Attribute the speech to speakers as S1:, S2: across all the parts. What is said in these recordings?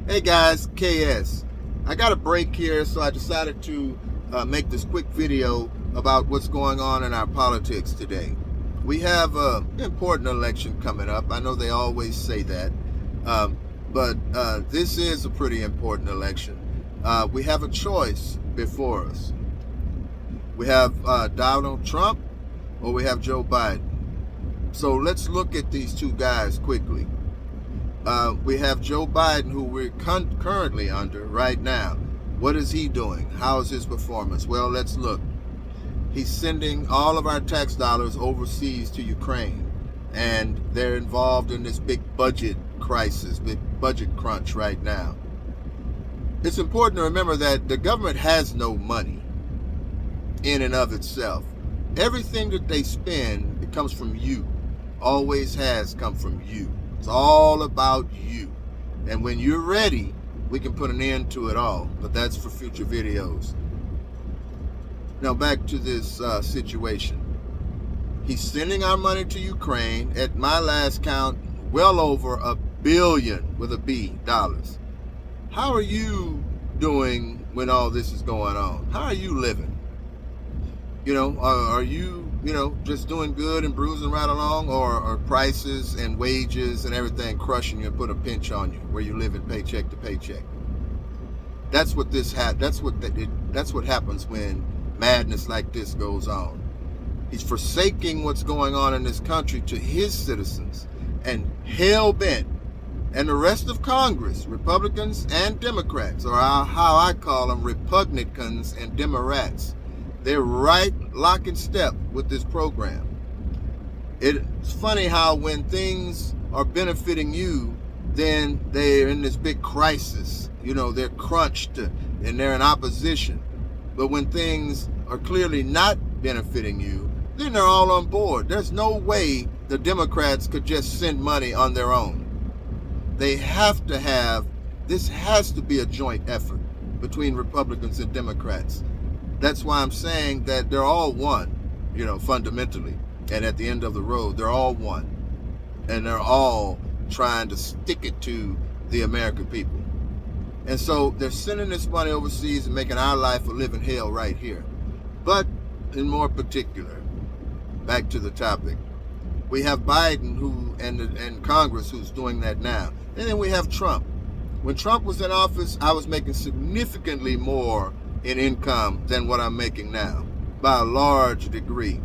S1: Hey guys, KS. I got a break here, so I decided to make this quick video about what's going on in our politics today. We have an important election coming up. I know they always say that, but this is a pretty important election. We have a choice before us. We have Donald Trump or we have Joe Biden. So let's look at these two guys quickly. We have Joe Biden, who we're currently under right now. What is he doing? How is his performance? Well, let's look. He's sending all of our tax dollars overseas to Ukraine, and they're involved in this big budget crisis, big budget crunch right now. It's important to remember that the government has no money in and of itself. Everything that they spend, it comes from you. Always has come from you. It's all about you. And when you're ready, we can put an end to it all. But that's for future videos. Now back to this situation. He's sending our money to Ukraine. At my last count, well over $1 billion with a B dollars. How are you doing when all this is going on? How are you living? Are you, just doing good and bruising right along, or are prices and wages and everything crushing you and put a pinch on you where you live in paycheck to paycheck? That's what that's what happens when madness like this goes on. He's forsaking what's going on in this country to his citizens, and hell bent, and the rest of Congress, Republicans and Democrats, or how I call them, Republicans and Demorats. They're right lock in step with this program. It's funny how when things are benefiting you, then they're in this big crisis. They're crunched and they're in opposition. But when things are clearly not benefiting you, then they're all on board. There's no way the Democrats could just send money on their own. This has to be a joint effort between Republicans and Democrats. That's why I'm saying that they're all one, fundamentally. And at the end of the road, they're all one. And they're all trying to stick it to the American people. And so they're sending this money overseas and making our life a living hell right here. But in more particular, back to the topic, we have Biden and Congress who's doing that now. And then we have Trump. When Trump was in office, I was making significantly more in income than what I'm making now, by a large degree.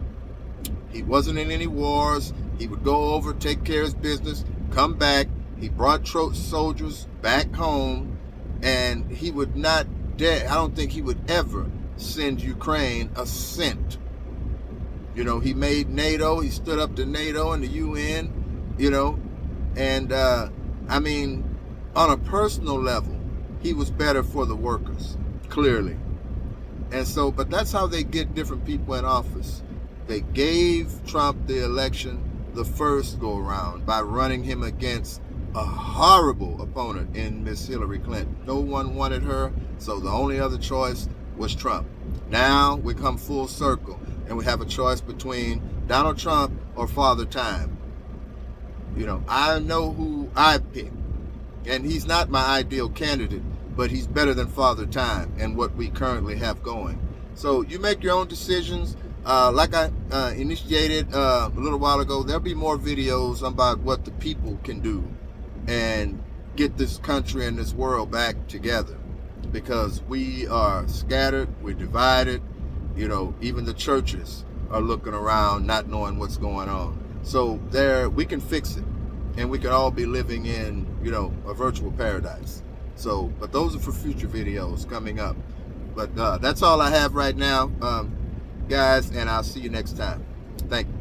S1: He wasn't in any wars. He would go over, take care of his business, come back. He brought soldiers back home, and he would not dare, I don't think he would ever send Ukraine a cent. He made NATO, he stood up to NATO and the UN, and on a personal level, he was better for the workers, clearly. And so, but that's how they get different people in office. They gave Trump the election the first go around by running him against a horrible opponent in Miss Hillary Clinton. No one wanted her, so the only other choice was Trump. Now we come full circle and we have a choice between Donald Trump or Father Time. I know who I pick, and he's not my ideal candidate, but he's better than Father Time and what we currently have going. So you make your own decisions. Like I initiated a little while ago, there'll be more videos about what the people can do and get this country and this world back together, because we are scattered, we're divided. Even the churches are looking around, not knowing what's going on. So we can fix it, and we can all be living in, a virtual paradise. So, but those are for future videos coming up. But that's all I have right now, guys, and I'll see you next time. Thank you.